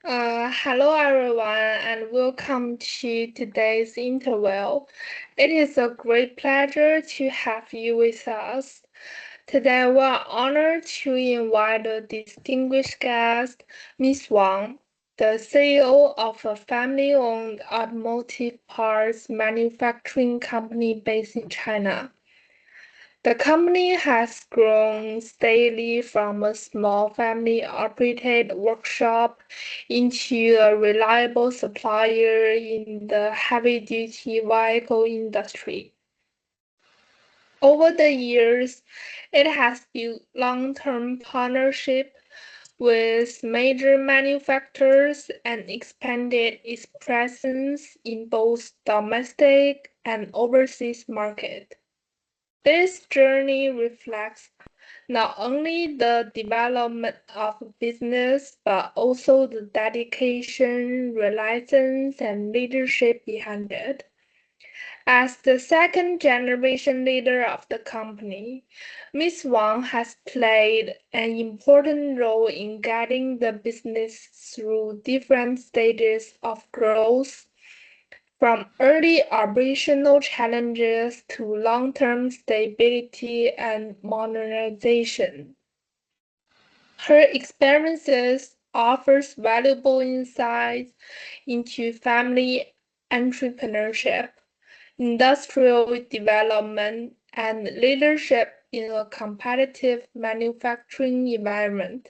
Hello everyone, and welcome to today's interview. It is a great pleasure to have you with us. Today, we are honored to invite a distinguished guest, Miss Wang, the CEO of a family-owned automotive parts manufacturing company based in China. The company has grown steadily from a small family-operated workshop into a reliable supplier in the heavy-duty vehicle industry. Over the years, it has built long-term partnership with major manufacturers and expanded its presence in both domestic and overseas markets. This journey reflects not only the development of a business but also the dedication, resilience, and leadership behind it. As the second generation leader of the company, Ms. Wang has played an important role in guiding the business through different stages of growth, from early operational challenges to long-term stability and modernization. Her experiences offers valuable insights into family entrepreneurship, industrial development, and leadership in a competitive manufacturing environment.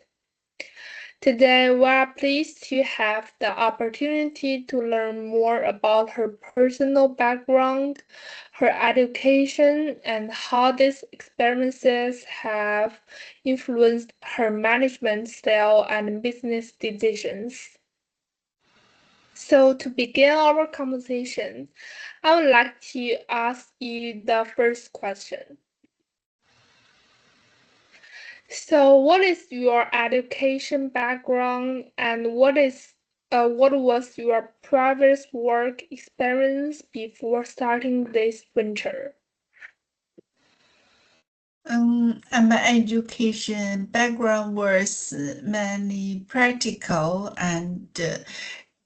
Today, we are pleased to have the opportunity to learn more about her personal background, her education, and how these experiences have influenced her management style and business decisions. So, to begin our conversation, I would like to ask you the first question. So, what is your education background and what was your previous work experience before starting this venture? And my education background was mainly practical and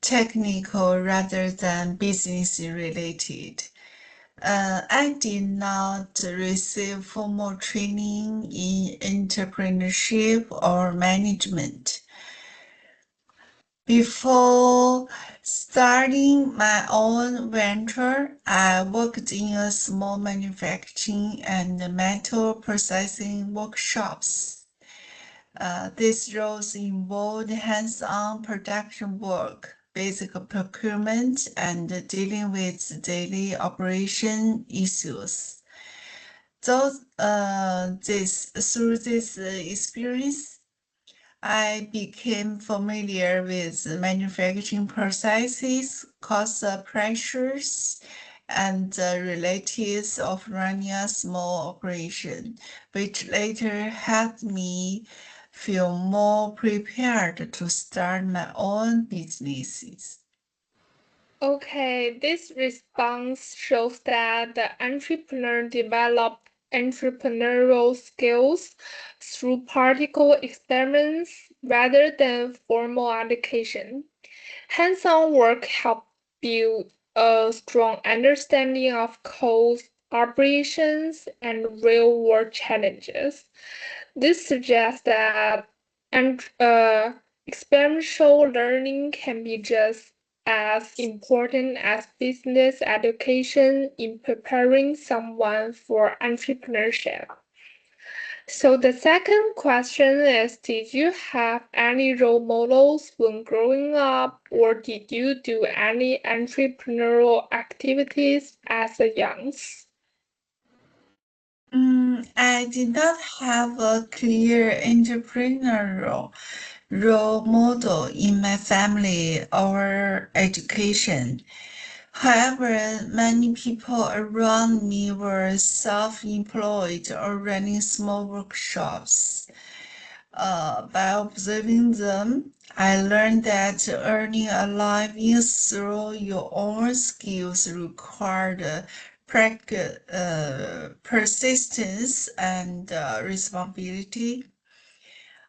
technical rather than business related. I did not receive formal training in entrepreneurship or management. Before starting my own venture, I worked in a small manufacturing and metal processing workshops. These roles involved hands-on production work, basic procurement, and dealing with daily operation issues. Through this experience, I became familiar with manufacturing processes, cost pressures, and the realities of running a small operation, which later helped me feel more prepared to start my own businesses. Okay, this response shows that the entrepreneur developed entrepreneurial skills through practical experiments rather than formal education. Hands-on work helped build a strong understanding of cost, operations, and real-world challenges. This suggests that experiential learning can be just as important as business education in preparing someone for entrepreneurship. So the second question is, did you have any role models when growing up, or did you do any entrepreneurial activities as a young? I did not have a clear entrepreneurial role model in my family or education. However, many people around me were self-employed or running small workshops. By observing them, I learned that earning a living through your own skills required persistence and responsibility.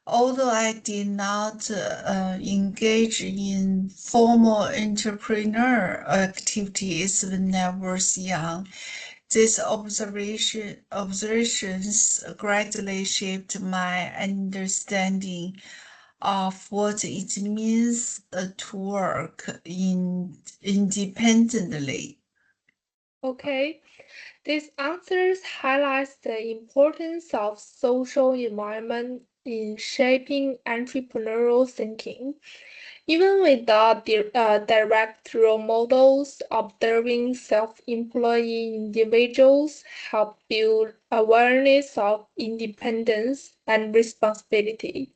Although I did not engage in formal entrepreneur activities when I was young, these observations gradually shaped my understanding of what it means to work independently. Okay, these answers highlight the importance of social environment in shaping entrepreneurial thinking. Even without direct role models, observing self-employed individuals help build awareness of independence and responsibility.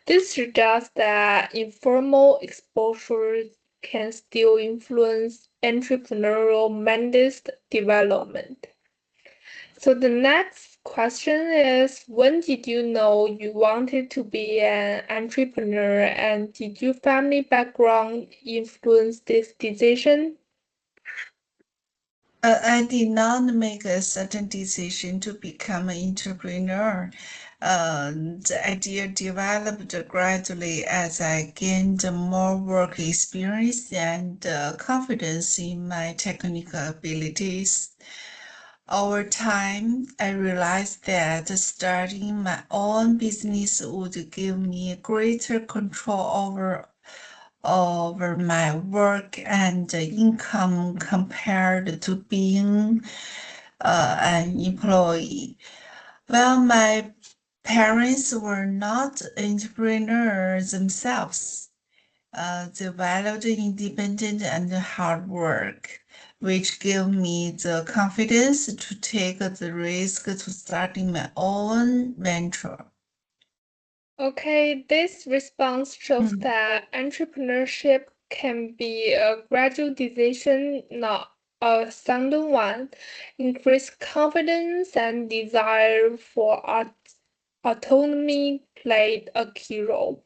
This suggests that informal exposure can still influence entrepreneurial mindset development. So the next question is, when did you know you wanted to be an entrepreneur, and did your family background influence this decision? I did not make a sudden decision to become an entrepreneur. The idea developed gradually as I gained more work experience and confidence in my technical abilities. Over time, I realized that starting my own business would give me greater control over my work and income compared to being an employee. Well, my parents were not entrepreneurs themselves. They valued independence and hard work, which gave me the confidence to take the risk to starting my own venture. Okay, this response shows Mm. that entrepreneurship can be a gradual decision, not a sudden one. Increased confidence and desire for autonomy played a key role.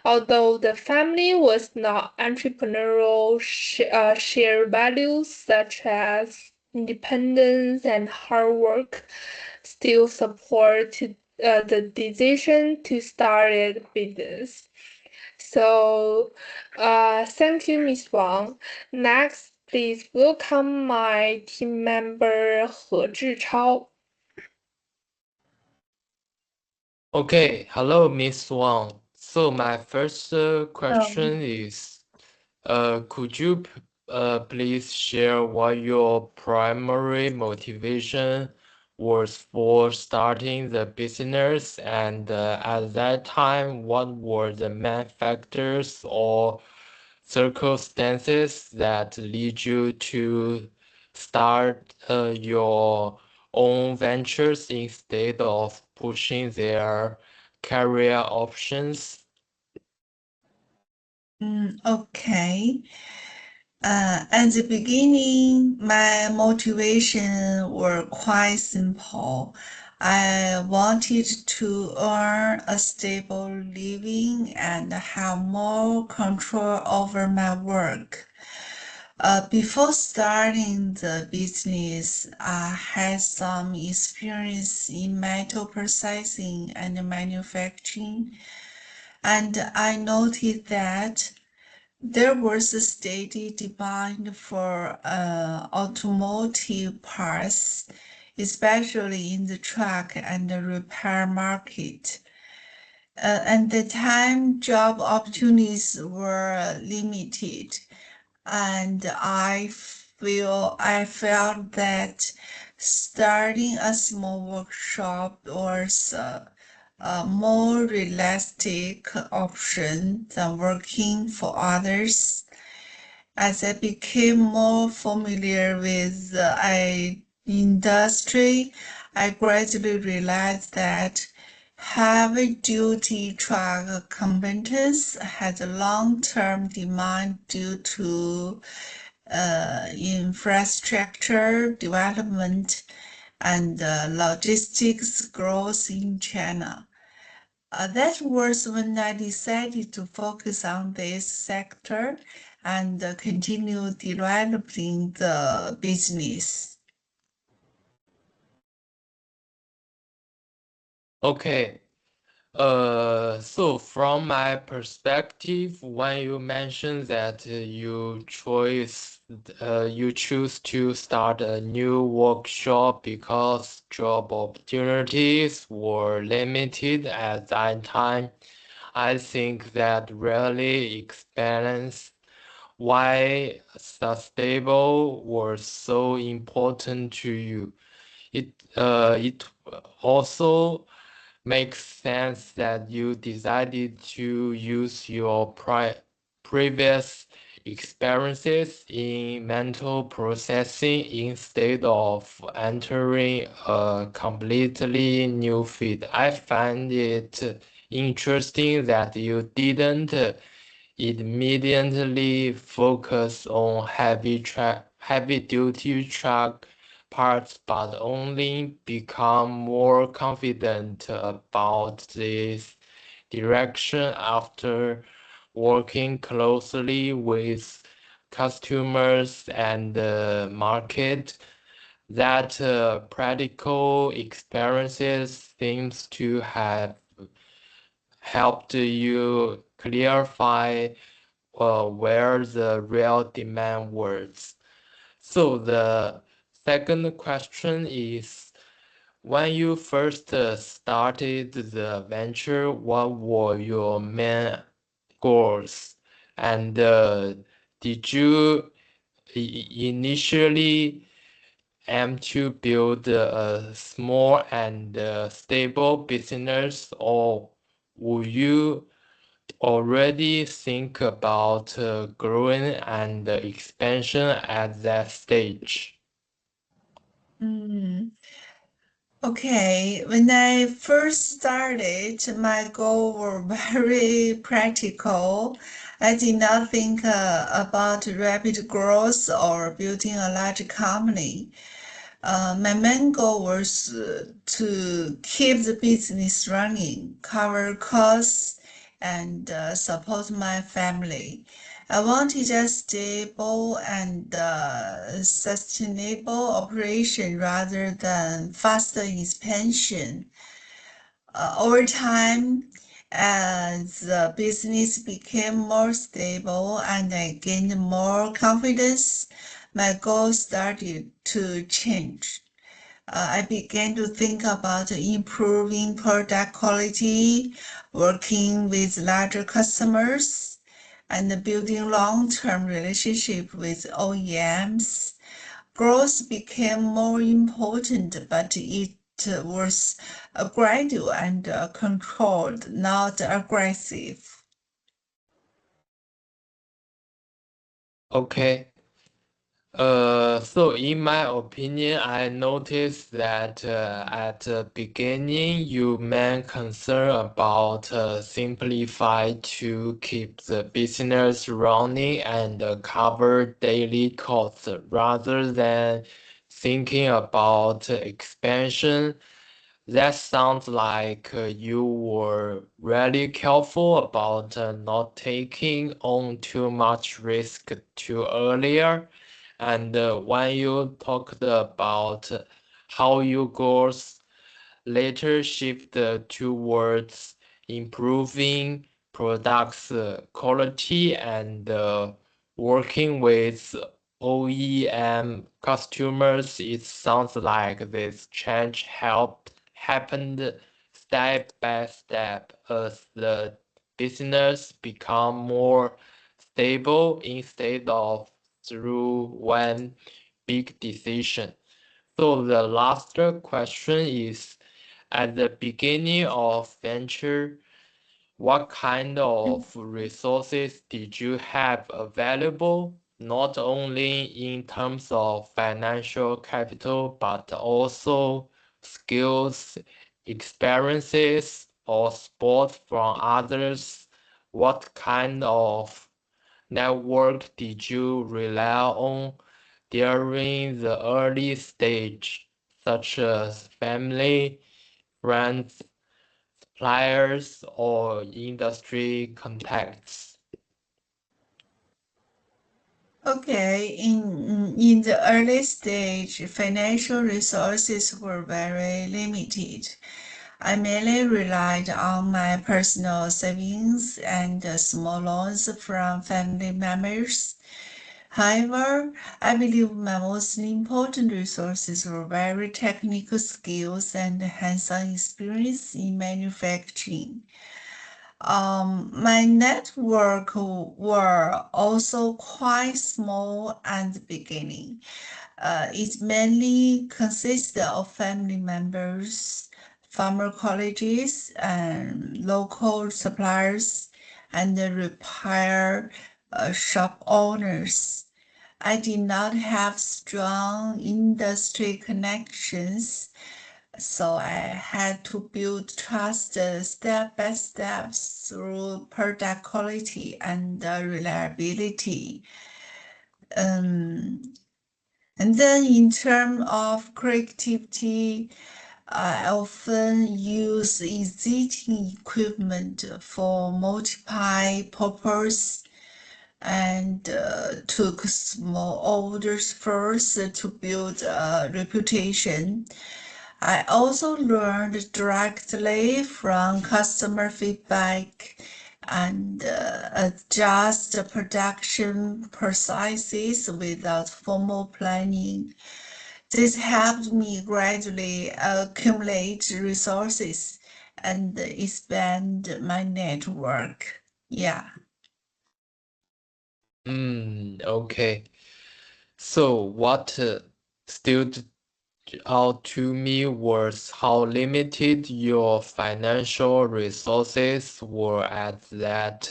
Although the family was not entrepreneurial, shared values such as independence and hard work still support the decision to start a business. So, thank you, Miss Wang. Next, please welcome my team member He Zhichao. Okay, hello, Miss Wang. So my first Um, question is, could you please share what your primary motivation was for starting the business, and at that time, what were the main factors or circumstances that lead you to start your own ventures instead of pushing their career options? okay. At the beginning, my motivation were quite simple. I wanted to earn a stable living and have more control over my work. Before starting the business, I had some experience in metal processing and manufacturing, and I noted that there was a steady demand for automotive parts, especially in the truck and the repair market. At the time, job opportunities were limited, and I felt that starting a small workshop was a more realistic option than working for others. As I became more familiar with the industry, I gradually realized that heavy-duty truck competence had a long-term demand due to infrastructure development and logistics growth in China. That was when I decided to focus on this sector and continue developing the business. Okay, So from my perspective, when you mentioned that you choose to start a new workshop because job opportunities were limited at that time, I think that really explains why sustainable was so important to you. It also makes sense that you decided to use your previous experiences in mental processing instead of entering a completely new field. I find it interesting that you didn't immediately focus on heavy duty truck parts, but only become more confident about this direction after working closely with customers and the market. That practical experiences seems to have helped you clarify where the real demand was. So the second question is, when you first started the venture, what were your main goals? And did you initially aim to build a small and stable business, or would you already think about growing and expansion at that stage? Mm. Okay, when I first started, my goals were very practical. I did not think about rapid growth or building a large company. My main goal was to keep the business running, cover costs, and support my family. I wanted a stable and sustainable operation rather than faster expansion. Over time, as the business became more stable and I gained more confidence, my goals started to change. I began to think about improving product quality, working with larger customers, and building long-term relationship with OEMs. Growth became more important, but it was gradual and controlled, not aggressive. Okay. So in my opinion, I noticed that at the beginning, you main concern about simplify to keep the business running and cover daily costs rather than thinking about expansion. That sounds like you were really careful about not taking on too much risk too earlier. And when you talked about how your goals later shift towards improving products quality and working with OEM customers, it sounds like this change helped happened step by step as the business become more stable instead of through one big decision. So the last question is, at the beginning of venture, what kind of resources did you have available, not only in terms of financial capital, but also skills, experiences, or support from others? What kind of network did you rely on during the early stage, such as family, friends, suppliers, or industry contacts? Okay, in the early stage, financial resources were very limited. I mainly relied on my personal savings and small loans from family members. However, I believe my most important resources were very technical skills and hands-on experience in manufacturing. My network were also quite small at the beginning. It mainly consisted of family members, farmer colleges, and local suppliers, and the repair shop owners. I did not have strong industry connections, so I had to build trust step by step through product quality and reliability. Um, and then in terms of creativity, I often use existing equipment for multi-purpose and took small orders first to build a reputation. I also learned directly from customer feedback and adjust the production processes without formal planning. This helped me gradually accumulate resources and expand my network. Yeah. Okay. So what stood out to me was how limited your financial resources were at that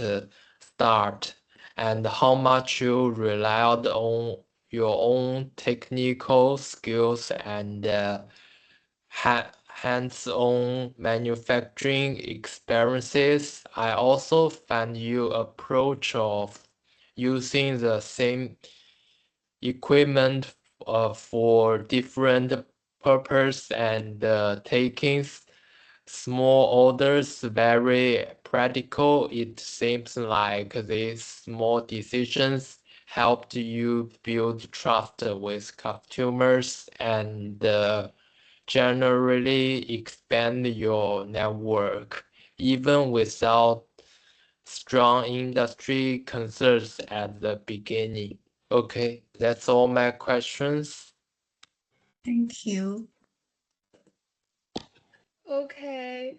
start, and how much you relied on your own technical skills and hands-on manufacturing experiences. I also found your approach of using the same equipment for different purpose and taking small orders very practical. It seems like these small decisions helped you build trust with customers and generally expand your network, even without strong industry concerns at the beginning. Okay, that's all my questions. Thank you. Okay.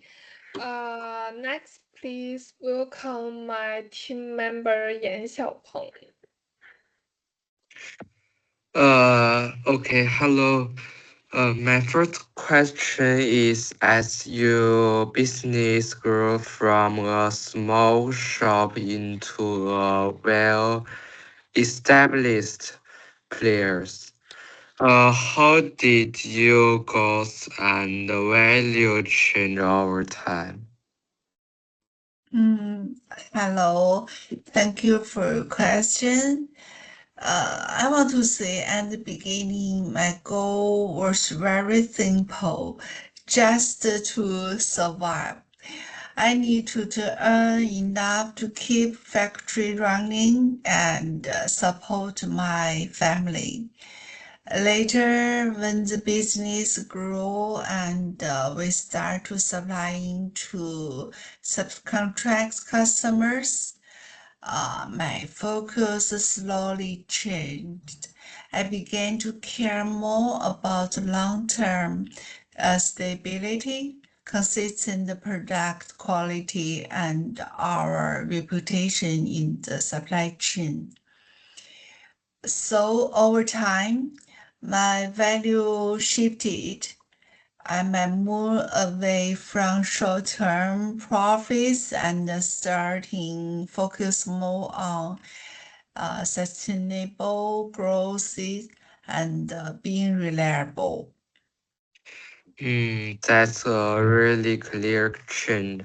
Next, please welcome my team member Yan Xiaopeng. Okay, hello. My first question is, as your business grew from a small shop into a well-established players, how did your goals and value change over time? Mm, Hello. Thank you for your question. I want to say at the beginning, my goal was very simple, just to survive. I needed to earn enough to keep factory running and support my family. Later, when the business grew and we start to supplying to subcontract customers, my focus slowly changed. I began to care more about long-term stability, consistent product quality, and our reputation in the supply chain. So over time, my value shifted. I'm more away from short-term profits and starting focus more on sustainable growth and being reliable. That's a really clear change.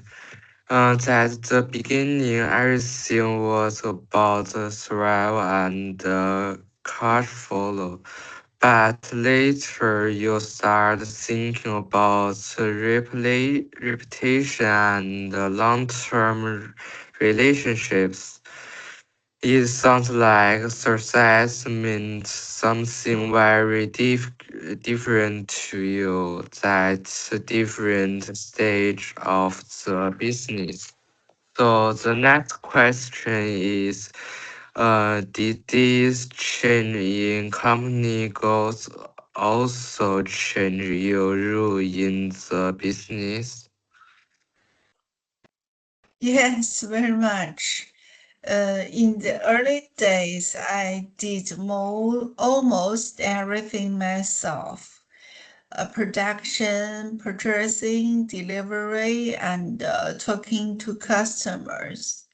At the beginning, everything was about the thrive and cash flow. But later, you start thinking about the reputation and long-term relationships. It sounds like success meant something very different to you at a different stage of the business. So the next question is, did this change in company goals also change your role in the business? Yes, very much. In the early days, I did almost everything myself. Production, purchasing, delivery, and talking to customers.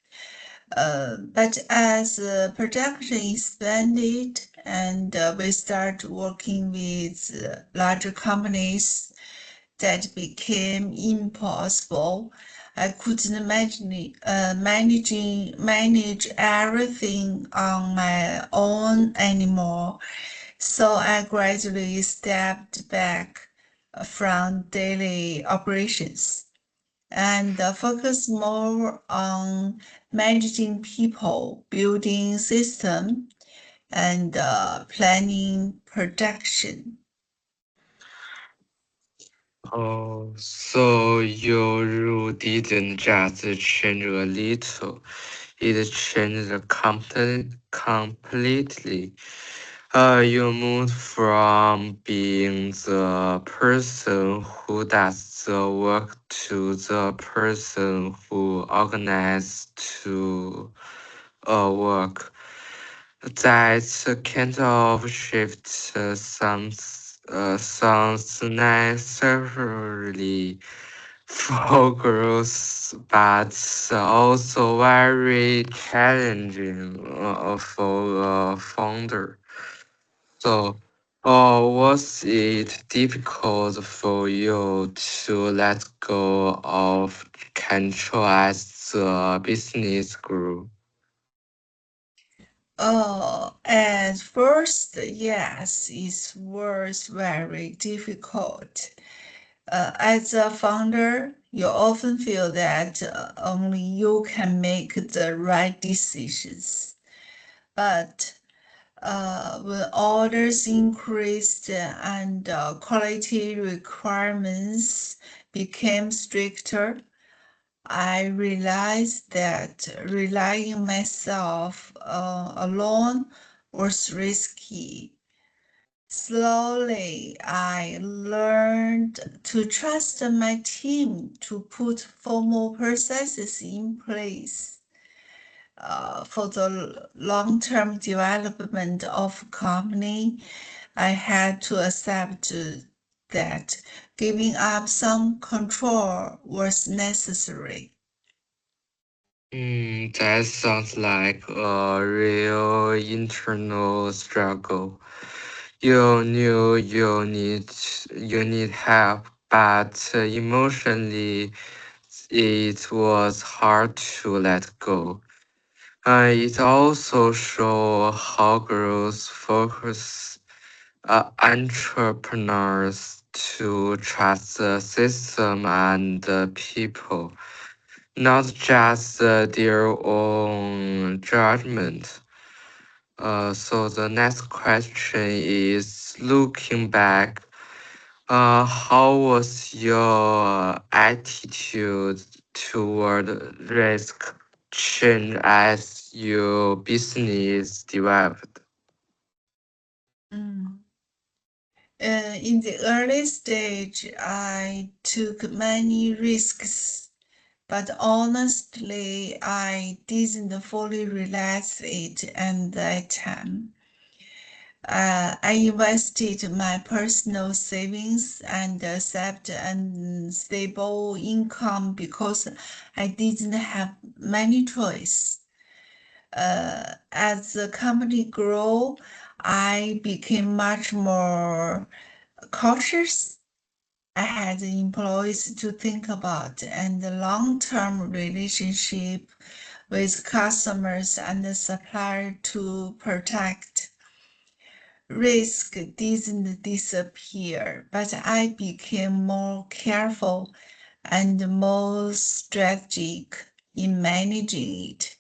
But as production expanded and we started working with larger companies, that became impossible. I couldn't imagine manage everything on my own anymore. So I gradually stepped back from daily operations and focused more on managing people, building system, and planning production. Oh, so your role didn't just change a little, it changed completely. You moved from being the person who does the work to the person who organizes to work. That kind of shift sounds necessarily for growth, but also very challenging for a founder. So, was it difficult for you to let go of control as the business grew? At first, yes, it was very difficult. As a founder, you often feel that only you can make the right decisions. But when orders increased and quality requirements became stricter, I realized that relying on myself alone was risky. Slowly, I learned to trust my team to put formal processes in place for the long-term development of company. I had to accept that giving up some control was necessary. That sounds like a real internal struggle. You knew you need help, but emotionally it was hard to let go. It also shows how growth focus entrepreneurs to trust the system and the people, not just their own judgment. So the next question is looking back, how was your attitude toward risk change as your business developed? Mm. In the early stage, I took many risks, but honestly, I didn't fully realize it at that time. I invested my personal savings and accepted unstable income because I didn't have many choice. As the company grew, I became much more cautious. I had employees to think about and the long-term relationship with customers and the supplier to protect. Risk didn't disappear, but I became more careful and more strategic in managing it.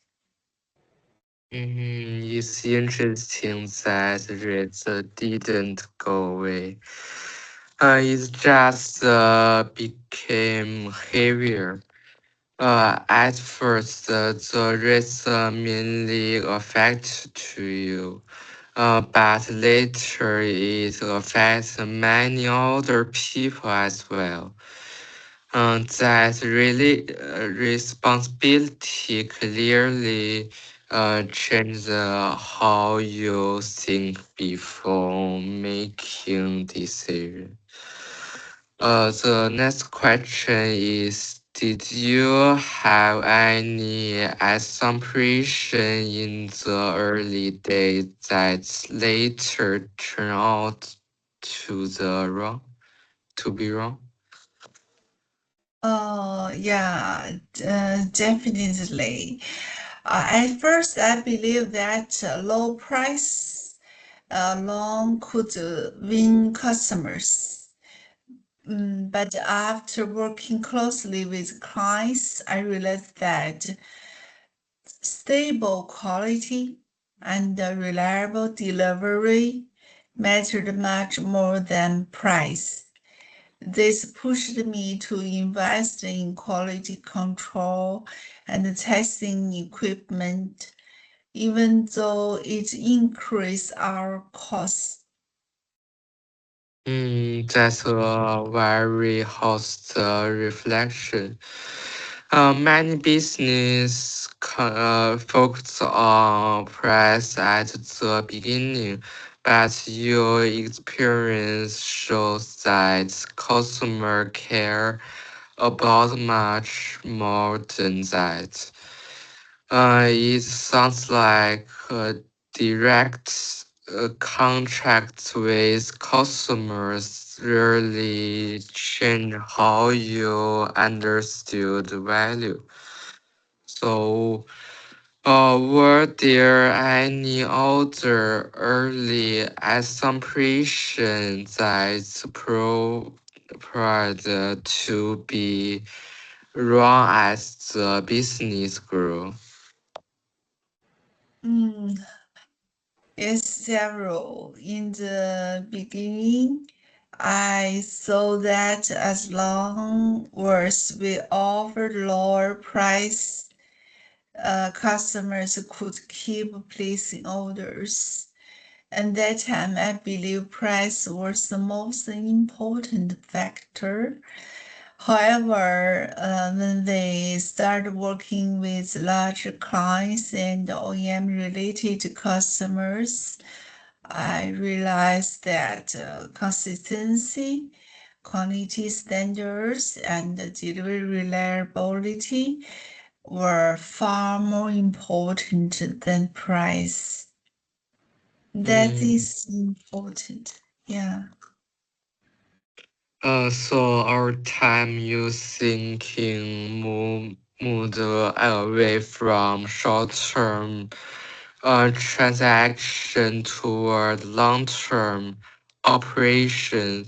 It's interesting that rates didn't go away. It just became heavier. At first, the rates mainly affect to you, but later it affects many other people as well. That really responsibility clearly changes how you think before making decision. The next question is, did you have any assumption in the early days that later turn out to be wrong? Oh, yeah, definitely. At first, I believed that low price alone could win customers. But after working closely with clients, I realized that stable quality and reliable delivery mattered much more than price. This pushed me to invest in quality control and testing equipment, even though it increased our costs. That's a very honest reflection. Many business focus on price at the beginning, but your experience shows that customer care about much more than that. It sounds like a direct contract with customers really change how you understood value. So, were there any other early assumptions that proved to be wrong as the business grew? Mm, yes, several. In the beginning, I saw that as long as we offered lower price, customers could keep placing orders. And that time, I believe price was the most important factor. However, when they started working with larger clients and OEM related customers, I realized that consistency, quality standards, and delivery reliability were far more important than price. That Mm, is important. Yeah. so our time you thinking moved away from short-term transaction toward long-term operation.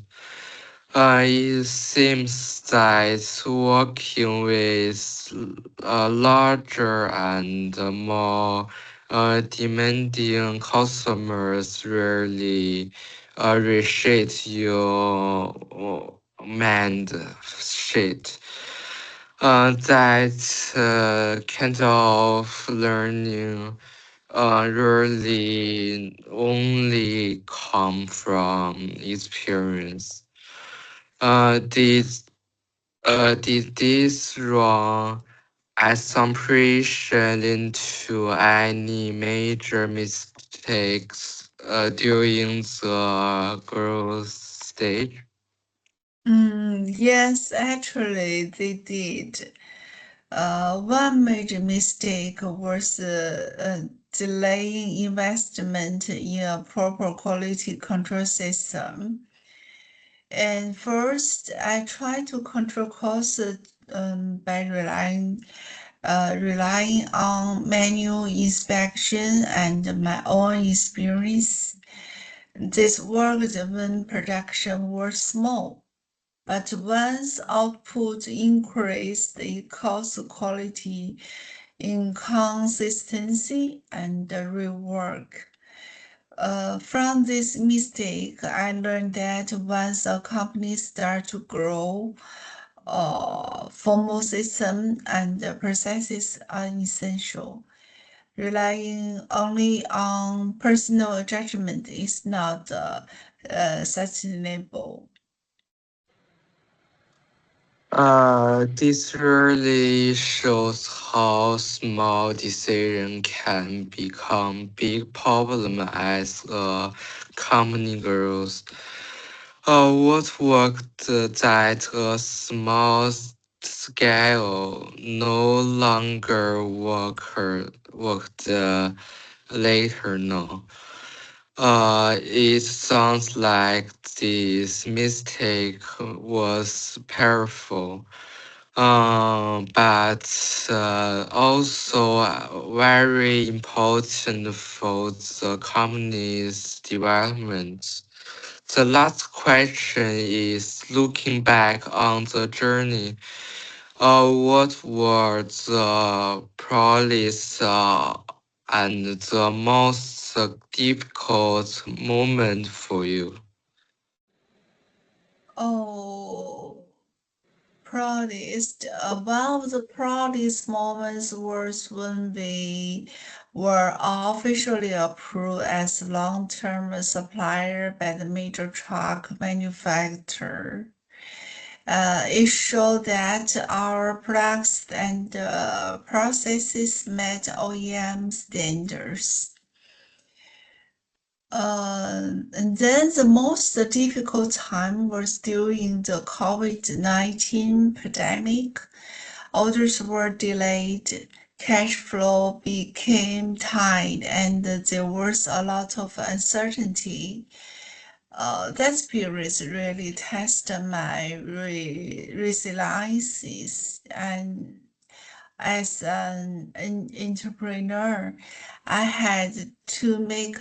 It seems that working with larger and more demanding customers really reshape your mindset. That kind of learning really only come from experience. Uh, did did this wrong assumption into any major mistakes during the growth stage? Yes, actually, they did. One major mistake was delaying investment in a proper quality control system. And first, I tried to control costs by relying on manual inspection and my own experience. This worked when production was small. But once output increased, the cost quality inconsistency, and rework. From this mistake, I learned that once a company starts to grow, formal system and processes are essential. Relying only on personal judgment is not sustainable. This really shows how small decision can become big problem as a company grows. What worked at a small scale no longer worked later no. It sounds like this mistake was powerful, but also very important for the company's development. The last question is looking back on the journey. What were the proudest and the most difficult moment for you? Oh, proudest. One of the proudest moments was when we were officially approved as long-term supplier by the major truck manufacturer. It showed that our products and processes met OEM standards. And then the most difficult time was during the COVID-19 pandemic. Orders were delayed, cash flow became tight, and there was a lot of uncertainty. That period really tested my resilience, and as an entrepreneur, I had to make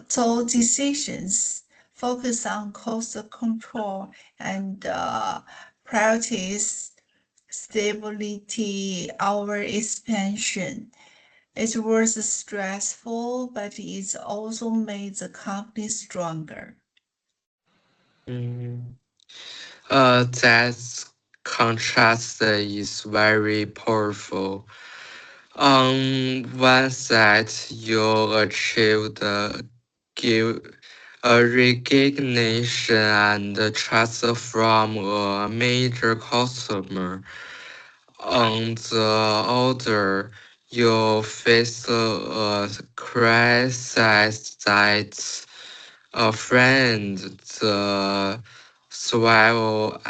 tough decisions, focus on cost control, and prioritize stability over expansion. It was stressful, but it also made the company stronger. Mm. That contrast is very powerful. On one side, you achieved give a recognition and trust from a major customer. On the other, you face a crisis that a friend, the survival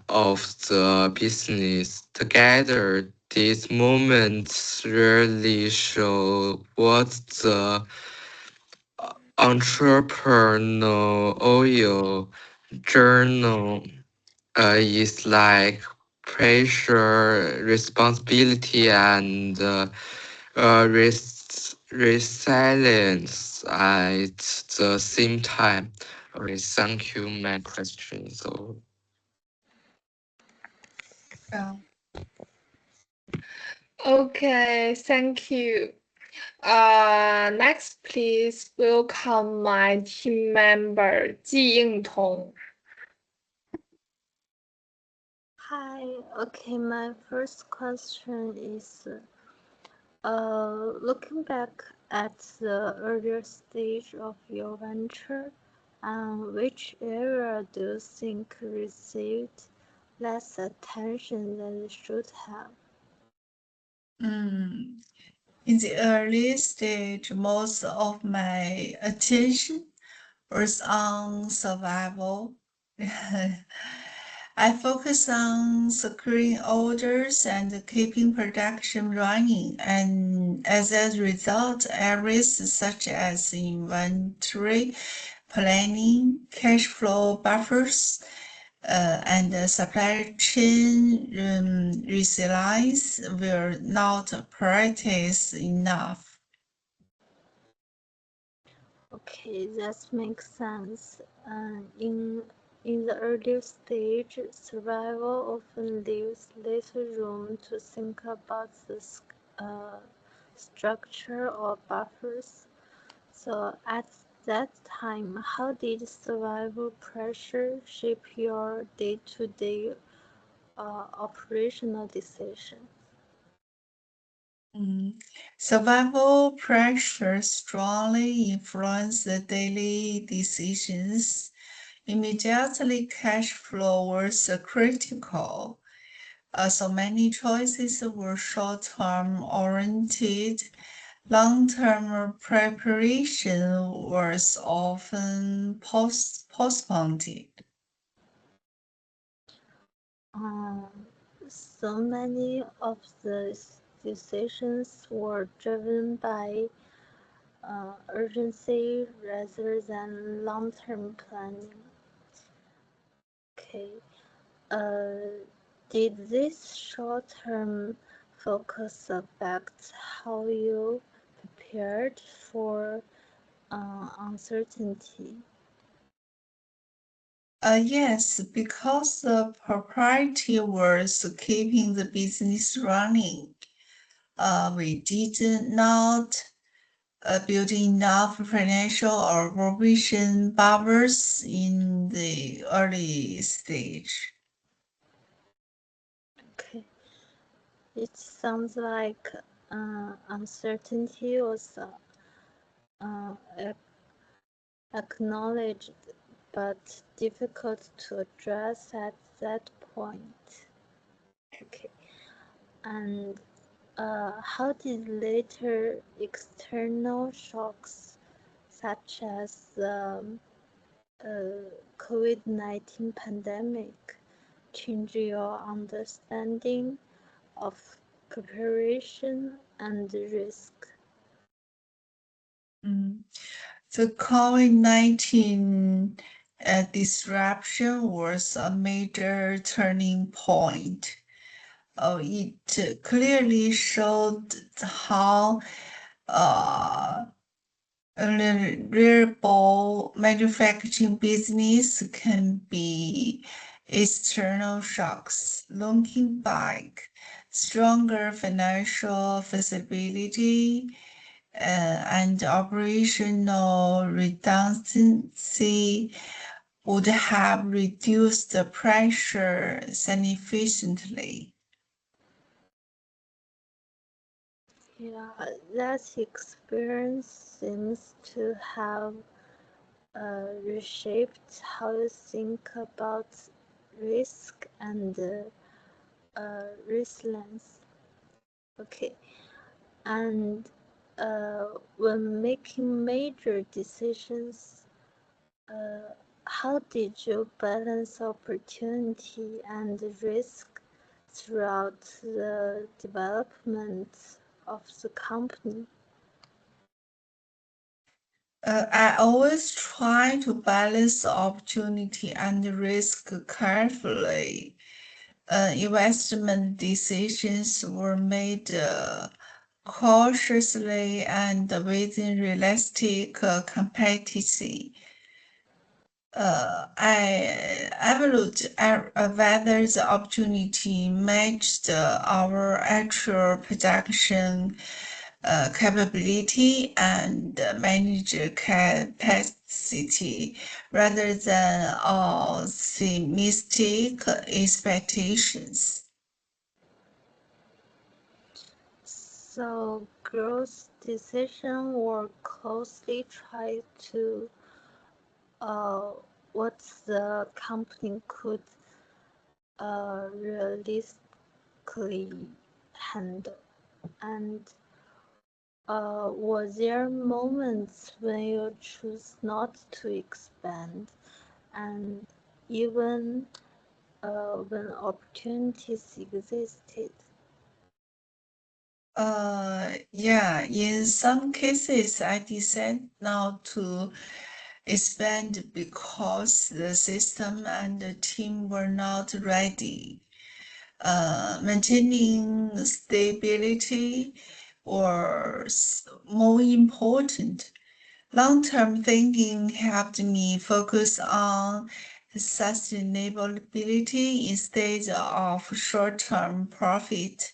of the business. Together, these moments really show what the entrepreneurial journal is like pressure, responsibility, and resilience at the same time. Okay, thank you. My question is over. Uh, Okay, thank you. Next, please welcome my team member Ji Yingtong. Hi, okay, my first question is looking back at the earlier stage of your venture, which area do you think received less attention than it should have? mm, in the early stage, most of my attention was on survival. I focus on securing orders and keeping production running, and as a result, areas such as inventory planning, cash flow buffers, and supply chain resilience were not prioritized enough. Okay, that makes sense. In In the earlier stage, survival often leaves little room to think about the structure or buffers. So at that time, how did survival pressure shape your day-to-day operational decisions? Survival pressure strongly influence the daily decisions. Immediately, cash flow was critical. So many choices were short-term oriented. Long-term preparation was often postponed. Um, so many of the decisions were driven by urgency rather than long-term planning. Okay. Uh, did this short-term focus affect how you prepared for uncertainty? Yes, because the propriety was keeping the business running. We did not build enough financial or provision buffers in the early stage. Okay. It sounds like uncertainty was acknowledged but difficult to address at that point. Okay. And how did later external shocks, such as the COVID-19 pandemic, change your understanding of preparation and risk? Mm. The COVID-19 disruption was a major turning point. It clearly showed how a reliable manufacturing business can be external shocks. Looking back, stronger financial feasibility and operational redundancy would have reduced the pressure significantly. Yeah, that experience seems to have reshaped how you think about risk and resilience. Okay, and when making major decisions, how did you balance opportunity and risk throughout the development of the company? I always try to balance opportunity and risk carefully. Investment decisions were made cautiously and within realistic capacity. I evaluate whether the opportunity matched our actual production capability and manager capacity rather than optimistic expectations. So growth decisions were closely tied to uh, what the company could realistically handle. And were there moments when you choose not to expand, and even when opportunities existed? Yeah, in some cases, I decided not to expand because the system and the team were not ready. Maintaining stability was more important. Long-term thinking helped me focus on sustainability instead of short-term profit.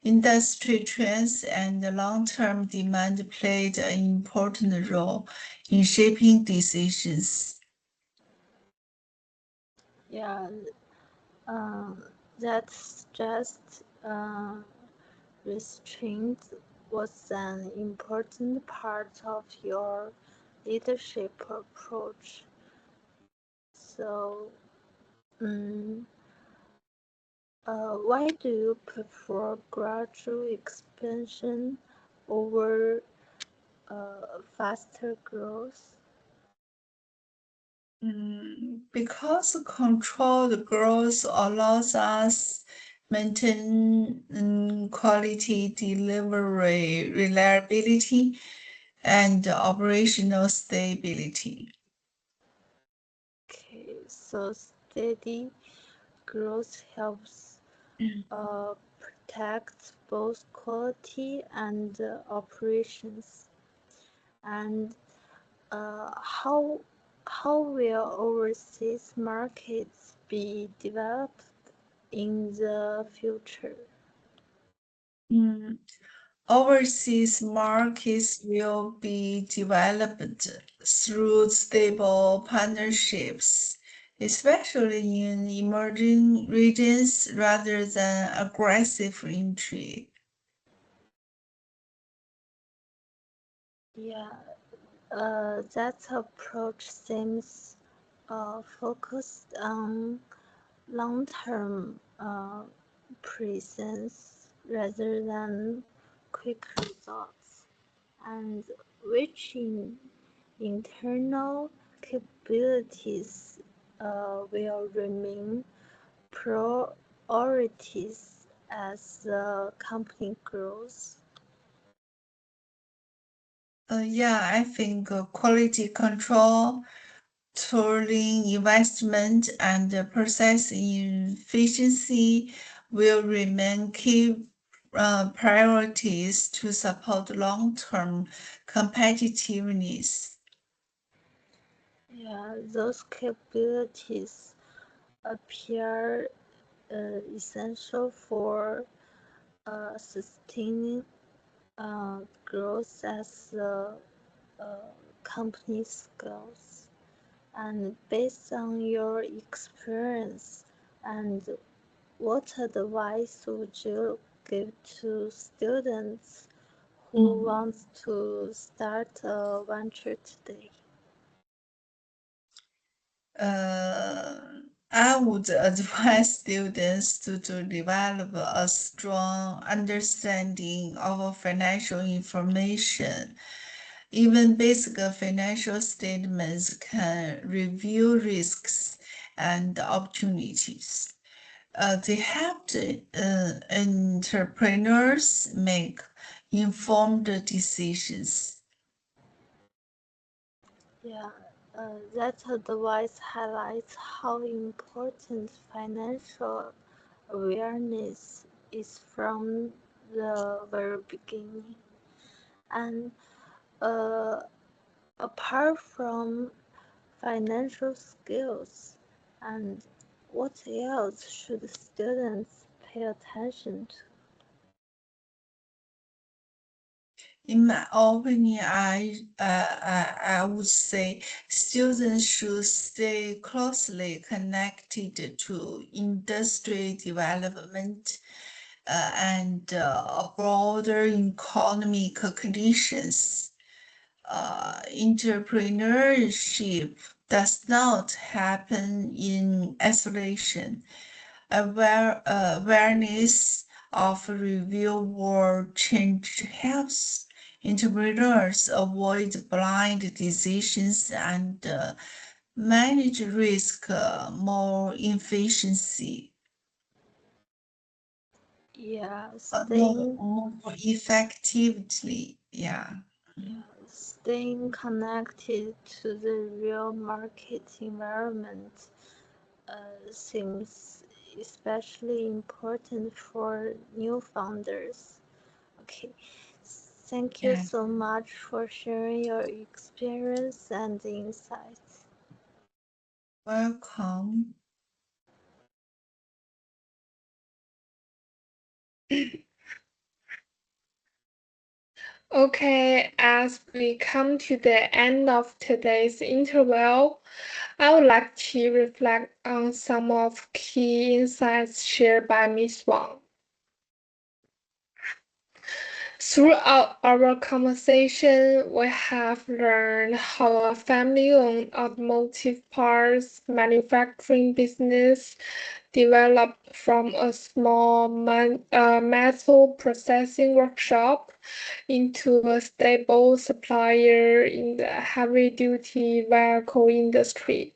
Industry trends and long-term demand played an important role in shaping decisions. Yeah, uh, that's just restraint was an important part of your leadership approach. So, um, why do you prefer gradual expansion over faster growth? Because controlled growth allows us maintain quality delivery, reliability, and operational stability. Okay, so steady growth helps protect both quality and operations. And how will overseas markets be developed in the future? Mm, Overseas markets will be developed through stable partnerships, especially in emerging regions rather than aggressive entry. Yeah, that approach seems focused on long-term presence rather than quick results, and which in internal capabilities will remain priorities as the company grows. Yeah, I think quality control, tooling investment, and process efficiency will remain key priorities to support long-term competitiveness. Yeah, those capabilities appear essential for sustaining growth as the company scales. And based on your experience, and what advice would you give to students who want to start a venture today? Uh, I would advise students to develop a strong understanding of financial information. Even basic financial statements can reveal risks and opportunities. They help entrepreneurs make informed decisions. Yeah, that advice highlights how important financial awareness is from the very beginning. And uh, apart from financial skills, and what else should students pay attention to? In my opinion, I would say students should stay closely connected to industry development and broader economic conditions. Entrepreneurship does not happen in isolation. Awareness of real world change helps entrepreneurs avoid blind decisions and manage risk more efficiency, Yeah, more effectively. Yeah. staying connected to the real market environment seems especially important for new founders. Okay, thank you Yeah. so much for sharing your experience and insights. Welcome. Okay, as we come to the end of today's interview, I would like to reflect on some of key insights shared by Ms. Wang. Throughout our conversation, we have learned how a family-owned automotive parts manufacturing business developed from a small metal processing workshop into a stable supplier in the heavy-duty vehicle industry.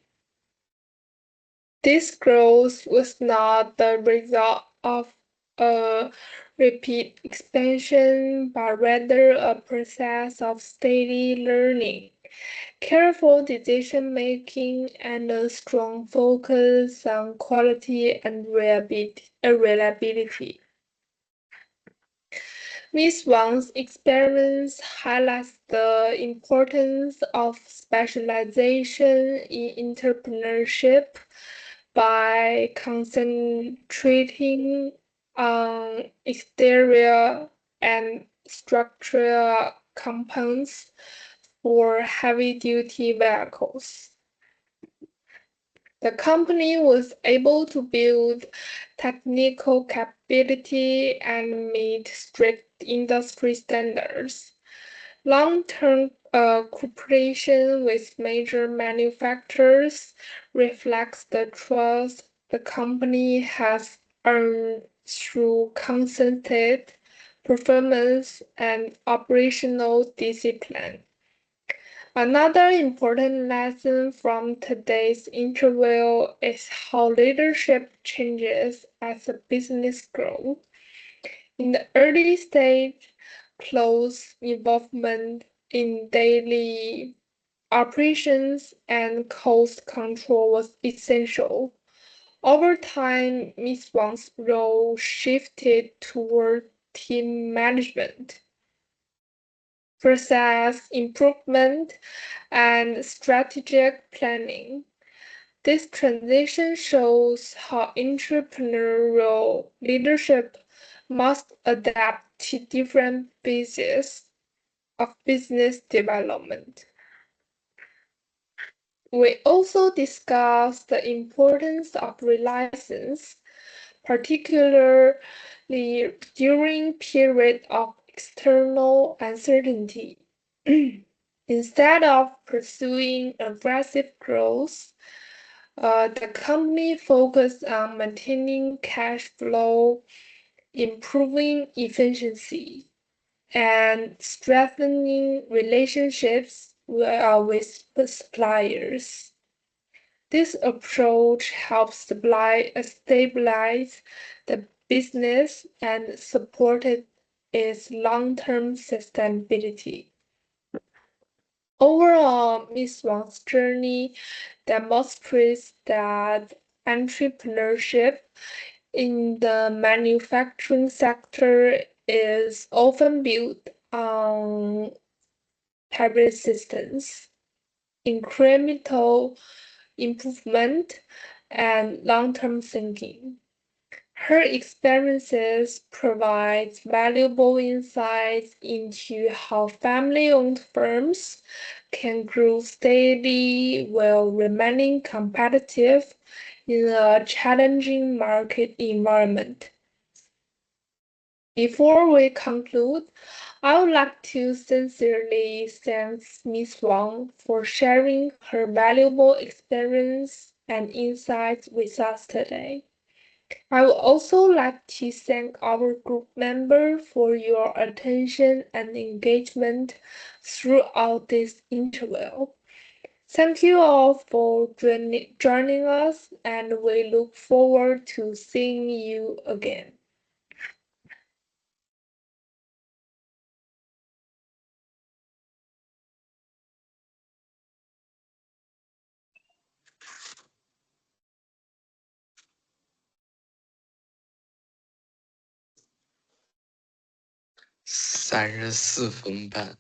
This growth was not the result of a rapid expansion, but rather a process of steady learning, careful decision-making, and a strong focus on quality and reliability. Ms. Wang's experience highlights the importance of specialization in entrepreneurship by concentrating on exterior and structural components for heavy-duty vehicles. The company was able to build technical capability and meet strict industry standards. Long-term cooperation with major manufacturers reflects the trust the company has earned through consistent performance and operational discipline. Another important lesson from today's interview is how leadership changes as a business grows. In the early stage, close involvement in daily operations and cost control was essential. Over time, Ms. Wang's role shifted toward team management, process improvement, and strategic planning. This transition shows how entrepreneurial leadership must adapt to different phases of business development. We also discussed the importance of reliance, particularly during periods of external uncertainty. Instead of pursuing aggressive growth, the company focused on maintaining cash flow, improving efficiency, and strengthening relationships with suppliers. This approach helps stabilize the business and supported its long-term sustainability. Overall, Ms. Wang's journey demonstrates that entrepreneurship in the manufacturing sector is often built on persistence, incremental improvement, and long-term thinking. Her experiences provide valuable insights into how family-owned firms can grow steadily while remaining competitive in a challenging market environment. Before we conclude, I would like to sincerely thank Ms. Wang for sharing her valuable experience and insights with us today. I would also like to thank our group members for your attention and engagement throughout this interview. Thank you all for joining us, and we look forward to seeing you again.34分半。